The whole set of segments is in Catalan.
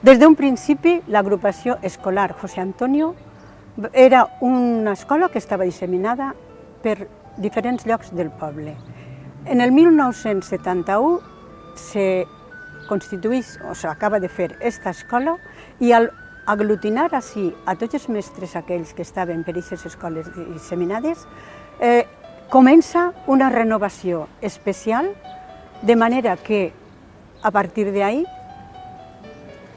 Des d'un principi, l'agrupació escolar José Antonio era una escola que estava disseminada per diferents llocs del poble. En el 1971 se constitueix o s'acaba de fer aquesta escola i al aglutinar així a tots els mestres aquells que estaven per aquestes escoles disseminades, comença una renovació especial, de manera que a partir d'ahí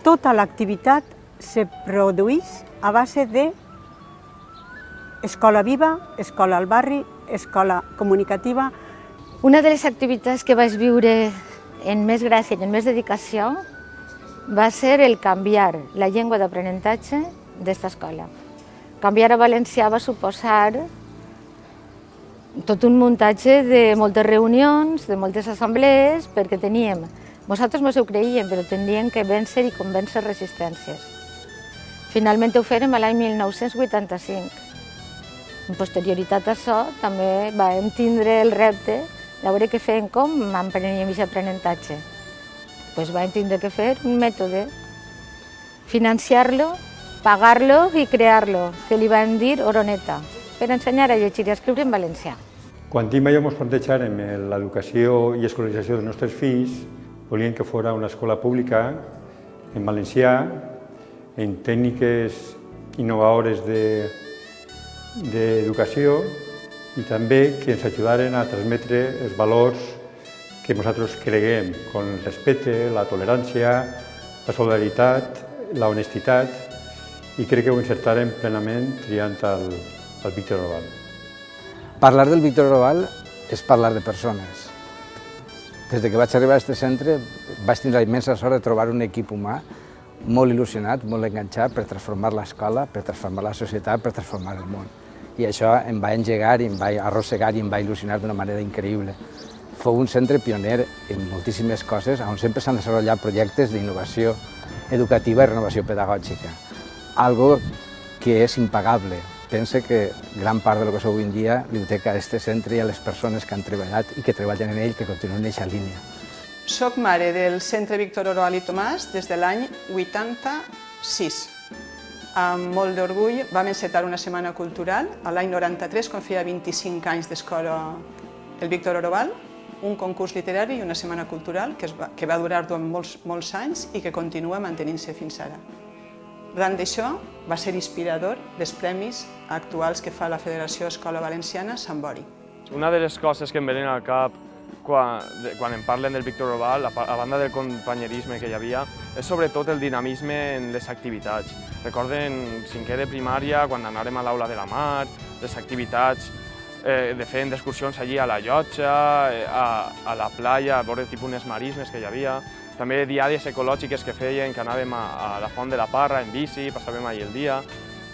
tota l'activitat se produeix a base de escola viva, escola al barri, escola comunicativa. Una de les activitats que vaig viure amb més gràcia i amb més dedicació va ser el canviar la llengua d'aprenentatge d'esta escola. Canviar a valencià va suposar tot un muntatge de moltes reunions, de moltes assemblees, perquè teníem, vosaltres no ho creiem, però tindríem que vèncer i convèncer resistències. Finalment ho fèrem l'any 1985. En posterioritat a això, també vam tindre el repte de veure què fèiem, com empreníem aquest aprenentatge. Doncs vam tindre que fer un mètode, financiar-lo, pagar-lo i crear-lo, que li vam dir Oroneta, per ensenyar a llegir i a escriure en valencià. Quan Tim i jo ens plantejàrem l'educació i escolarització dels nostres fills, volíem que fos una escola pública en valencià, en tècniques innovadores d'educació i també que ens ajudaren a transmetre els valors que nosaltres creguem, com el respecte, la tolerància, la solidaritat, la honestitat, i crec que ho encertarem plenament triant el Víctor Oroval. Parlar del Víctor Oroval és parlar de persones. Des que vaig arribar a aquest centre vaig tenir la immensa sort de trobar un equip humà molt il·lusionat, molt enganxat per transformar l'escola, per transformar la societat, per transformar el món. I això em va engegar, em va arrossegar i em va il·lusionar d'una manera increïble. Fou un centre pioner en moltíssimes coses, on sempre s'han desenvolupat projectes d'innovació educativa i renovació pedagògica. Algo que és impagable. Pense que gran part del que és avui en dia li ho té a aquest centre i a les persones que han treballat i que treballen en ell, que continuen en aquesta línia. Soc mare del Centre Víctor Oroval i Tomàs des de l'any 86. Amb molt d'orgull vam encetar una setmana cultural a l'any 93, quan feia 25 anys d'escola el Víctor Oroval, un concurs literari i una setmana cultural que va durar durant molts anys i que continua mantenint-se fins ara. Arran d'això, va ser inspirador dels premis actuals que fa la Federació Escola Valenciana Sant Bori. Una de les coses que em venen al cap quan em parlen del Víctor Oroval, a banda del companyerisme que hi havia, és sobretot el dinamisme en les activitats. Recorden cinquè de primària, quan anàrem a l'aula de la mar, les activitats de fer excursions allí a la llotja, a la playa, a veure tipus unes marismes que hi havia. També diàries ecològiques que feien, que anàvem a la Font de la Parra en bici, passàvem allí el dia.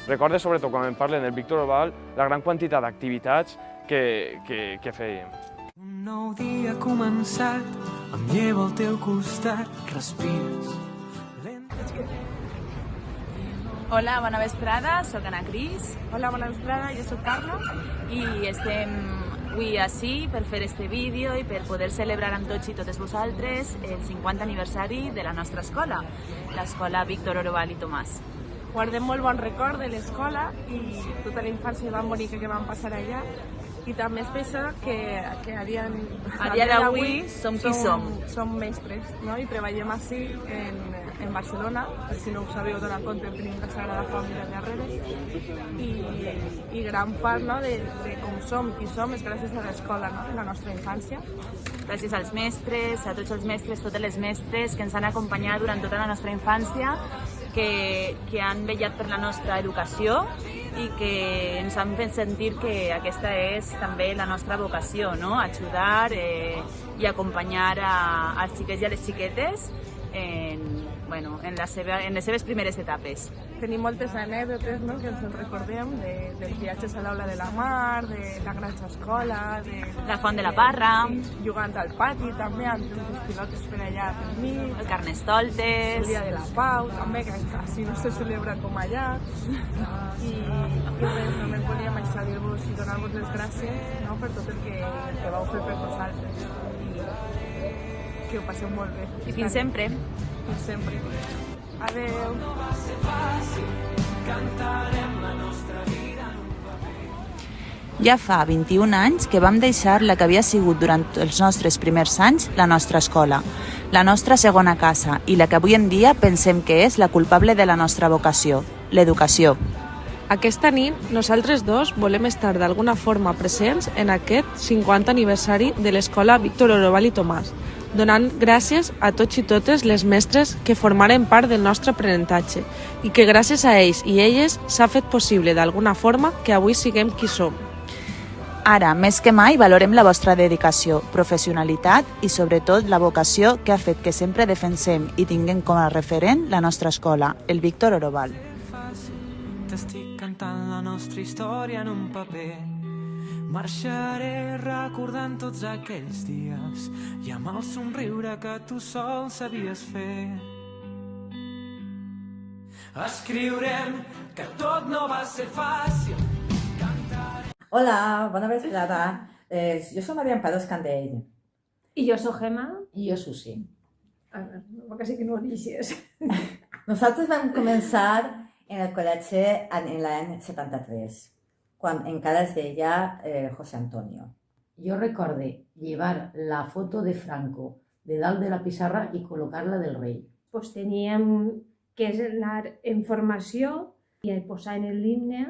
Recorde sobretot quan em parlen del Víctor Oroval la gran quantitat d'activitats que fèiem. Un nou dia ha començat, em llevo al teu costat, respires. Hola, bona vesprada, soc Ana Cris. Hola, bona vesprada, jo soc Carla. I estem avui ací per fer este vídeo i per poder celebrar amb tots i totes vosaltres el 50 aniversari de la nostra escola, l'escola Víctor Oroval i Tomàs. Guardem molt bon record de l'escola i tota la infància tan bonica que vam passar allà. I també és per això que a dia d'avui som qui som. Som mestres, no? I treballem ací en Barcelona. Si no ho sabeu, donar compte, tenim la Sagrada Família darrere. I gran part de com som, qui som, és gràcies a l'escola, de la nostra infància. Gràcies als mestres, a tots els mestres, totes les mestres que ens han acompanyat durant tota la nostra infància, que han vetllat per la nostra educació i que ens han fet sentir que aquesta és també la nostra vocació, no? Ajudar i acompanyar als xiquets i a les xiquetes en les seves primeres etapes. Tenim moltes anècdotes, no?, que ens en recordem, dels viatges a l'aula de la mar, de la granja escola, de la Font de la Parra, jugant al pati també, amb uns pilotes per allà per mig, el Carnestoltes, el Dia de la Pau també, que així no se celebra com allà. I res, només volíem això, dir-vos i donar-vos les gràcies, no?, per tot el que vau fer per vosaltres. I que ho passeu molt bé. I fins sempre. Fins sempre. Adeu. Ja fa 21 anys que vam deixar la que havia sigut durant els nostres primers anys la nostra escola, la nostra segona casa i la que avui en dia pensem que és la culpable de la nostra vocació, l'educació. Aquesta nit, nosaltres dos volem estar d'alguna forma presents en aquest 50 aniversari de l'Escola Víctor Oroval i Tomàs, donant gràcies a tots i totes les mestres que formaren part del nostre aprenentatge i que gràcies a ells i elles s'ha fet possible d'alguna forma que avui siguem qui som. Ara, més que mai, valorem la vostra dedicació, professionalitat i, sobretot, la vocació que ha fet que sempre defensem i tinguem com a referent la nostra escola, el Víctor Oroval. T'estic cantant la nostra història en un paper. Marxaré recordant tots aquells dies i amb el somriure que tu sol sabies fer. Escriurem que tot no va ser fàcil. Hola, bona vesprada. Jo soc Maria Amparo Escandell. I jo soc Gemma. I jo Susi. Que sí que no ho dixies. Nosaltres vam començar en el col·legi en l'any 73, quan encara es deia José Antonio. Jo recorde llevar la foto de Franco de dalt de la pissarra i col·locar-la del rei. Pues teníem que anar en formació i posar en l'himne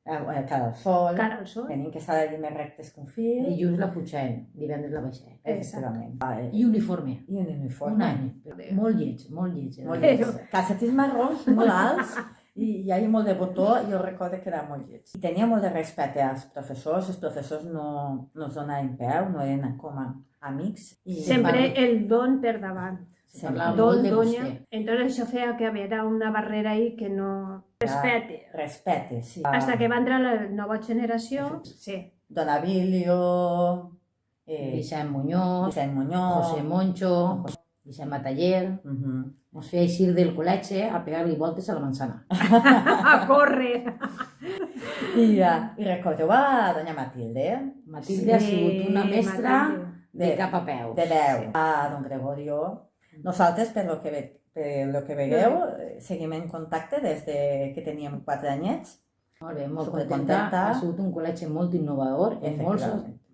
Cara al sol. Cara al sol. Tenim que estar allà més rectes que un fil. Dilluns la putxem, divendres la baixem. Efectivament. I uniforme. I un uniforme. Un any. Molt lleig, molt lleig. Molt lleig. Calcetins marrons, molt alts, i hi havia molt de botó, i jo recordo que era molt lleig. I tenia molt de respecte als professors, els professors no es donaven peu, no eren com a amics. Sempre el don per davant. Don, doña. Entonces això feia que havia una barrera ahí que no... Respecte, sí. Hasta que va entrar la nova generació, sí. Don Abilio, Vicent Muñoz, José Moncho, Vicent Bataller. Ens feia eixir del col·legi a pegar-li voltes a la manzana. A córrer! I recordeu a doña Matilde? Matilde ha sigut una mestra de cap a peu. De veu. A don Gregorio. Nosaltres, per lo que veieu, seguim en contacte des que teníem 4 anyets. Molt bé, molt contenta. Ha sigut un col·legi molt innovador en molts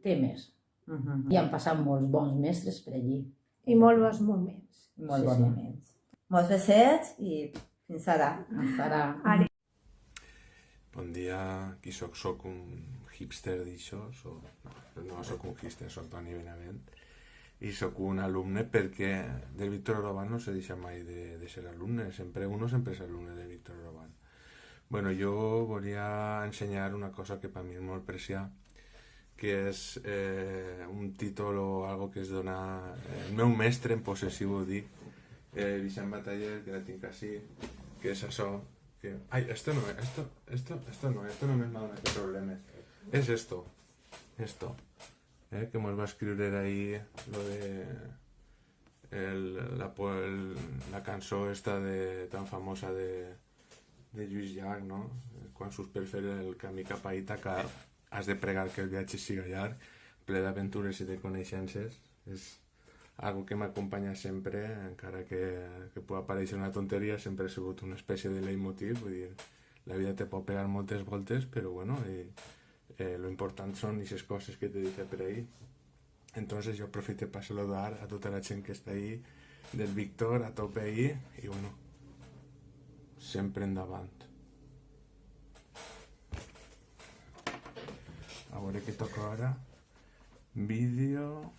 temes. I han passat molts bons mestres per allí. I molts bons moments. Molts bons moments. Molts besets i fins ara. Fins ara. Bon dia, qui soc? Soc un hipster d'això? No soc un hipster, soc Toni Benavent. I soc un alumne perquè del Víctor Oroval no se deixa mai de ser alumne, uno sempre és alumne del Víctor Oroval. Bueno, jo volia ensenyar una cosa que per mi és molt preciada, que és un títol o algo que es dona el meu mestre en possessiu, ho dic, Vicent Bataller, que la tinc així, que és això, que... Ai, esto no me dona que problemes, és esto, que mos va escriure ahí lo de la cançó esta tan famosa de Lluís Llach, no? Quan surts per fer el camí cap a Ítaca has de pregar que el viatge siga llarg, ple d'aventures i de coneixences. És algo que m'acompanya sempre, encara que pugui aparèixer una tonteria, sempre ha sigut una espècie de leitmotiv, vull dir, la vida te pot pegar moltes voltes, però bueno, lo important són aquestes coses que te dice per ahí. Entonces yo aprofito para saludar a tota la gent que està ahí, del Víctor, a tope ahí, i bueno, sempre endavant. A veure què toca ara. Vídeo,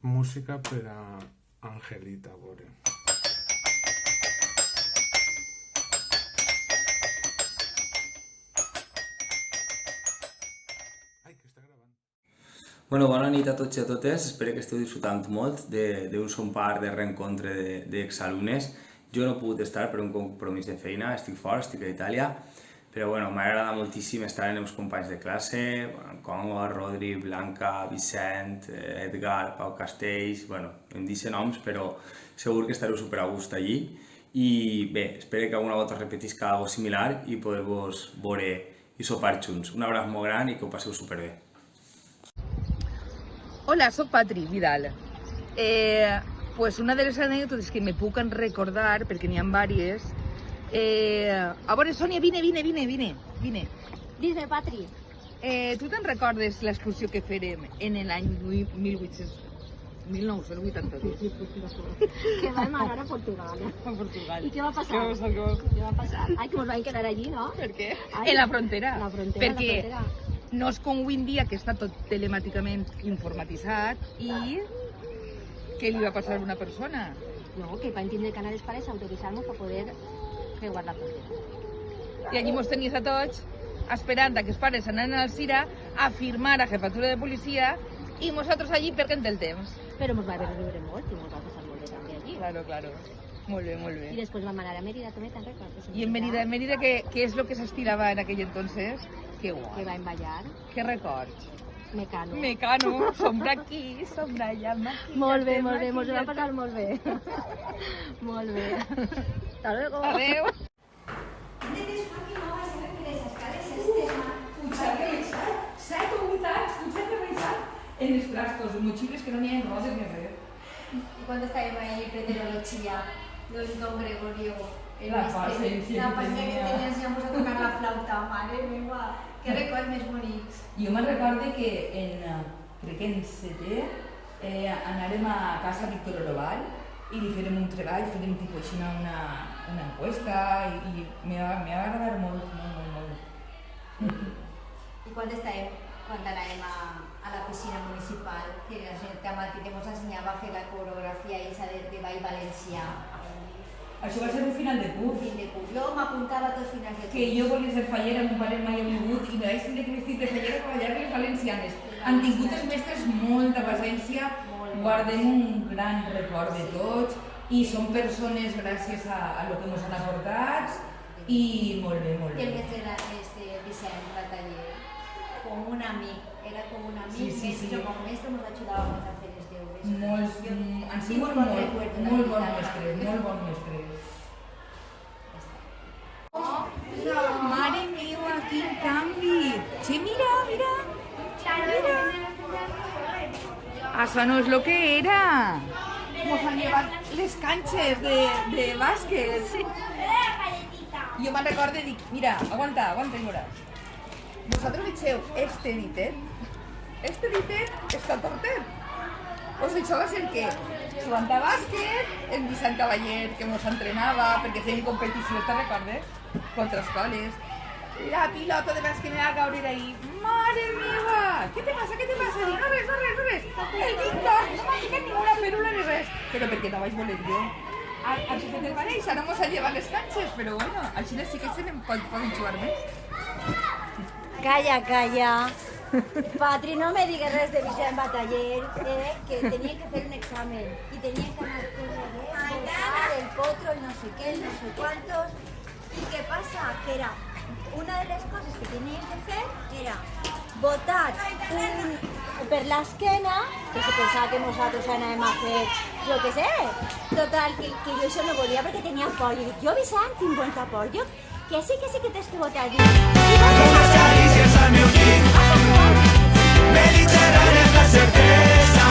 música per a Angelita, a veure. Bueno, bona nit a tots i a totes, espero que esteu disfrutant molt d'un sonpar de reencontre d'exalumnes. Jo no he pogut estar per un compromís de feina, estic fora, estic a Itàlia, però bueno, m'agrada moltíssim estar amb els companys de classe, Congo, Rodri, Blanca, Vicent, Edgar, Pau Castells, bueno, em deixo noms, però segur que estareu super a gust allí. I bé, espero que alguna volta repetisca algo similar i poder-vos veure i sopar junts. Un abraç molt gran i que ho passeu superbé. Hola, soc Patri Vidal. Pues una de les anècdotes que me puc recordar, perquè n'hi ha diverses... A veure, Sònia, vine. Dime, Patri. Tu te'n recordes l'excursió que fèrem en l'any 1982? Que vam anar a Portugal. A Portugal. I què va passar? Què va passar? Ai, que ens vam quedar allí, no? Per què? Ai, En la frontera. La frontera, Perquè la frontera. no és com avui en dia que està tot telemàticament informatitzat i què li va passar a una persona? No, que vam tindre que anar els pares a autoritzar-nos per poder creuar la frontera. I allí mos tenies a tots esperant que els pares anaven al CIRA a firmar a jefatura de policia i nosaltres allí perdent el temps. Però mos va riure molt i mos va passar molt bé també allí. Claro. Molt bé. I després vam anar a Mérida també, te'n recordes? I en Mérida, ¿qué es lo que se estilaba en aquell entonces? Qué guay. Que vam ballar. Qué records. Mecano. Sombra aquí, sombra allà, Molt bé, mos ho va passar molt bé. Molt bé. Hasta luego. Adeu. En els trastos, mochiles que no n'hi ha roses ni res. Y cuando estábamos ahí en preterología, don Gregorio, La paciencia que tenías, íbamos a tocar la flauta, madre meva, que records més bonics. Jo me'n recordo que crec que en setè anàrem a casa Víctor Oroval i li farem un treball, farem tipus així una encuesta i m'ha agradat molt. I quan anàvem a la piscina municipal, que la senyora Martí ens ensenyava a fer la coreografia de ball valencià. Això va ser un final de curs. Jo m'apuntava a tots finals de curs. Que jo volia ser fallera, mon pare mai ha vingut i me vaig tindre que vestir de fallera per ballar les valencianes. Han tingut els mestres molta paciència, guardem un gran record de tots i són persones gràcies a lo que ens han aportat i molt bé. I el mestre era Vicent Rataller, com un amic, era com un amic, sí. com mestre ens ajudava molt a fer els deures. Han sigut molt bons mestres. Mare meva, quin canvi! Sí, mira! Això no és lo que era! Nos han llevat les canxes de bàsquet. Jo me'n recordo i dic, mira, aguanta, i veuràs. Vosaltres veieu este ditet està tortet. Pues això va ser que jugant a bàsquet, en Vicent Cavallet, que ens entrenava, perquè fèiem competicions, te'n recordes? Contra escoles. La pilota de bàsquet me va caure ahí. Mare meva! ¿Qué te pasa? Dic, no res. El Víctor no m'ha ficat ninguna fèrula ni res. Però perquè no vaig voler jo. Així que te'n pareix, ara mos ha llevat les canxes, però bueno, així sí que se n'en poden jugar més. Calla. Patri, no me digues res de Vicent Bataller, que tenia que fer un examen i tenia que anar a votar el potro, el no sé què, el no sé cuántos. I què passa? Que era una de les coses que tenien que fer era votar per l'esquena, que se pensava que nosaltres anàvem a fer, jo què sé. Total, que jo això no volia perquè tenia por. Jo dic, jo Vicent, tinc molta por. Jo que sí que tens que votar. Com les carícies al meu fill, Mediterrània és la certesa,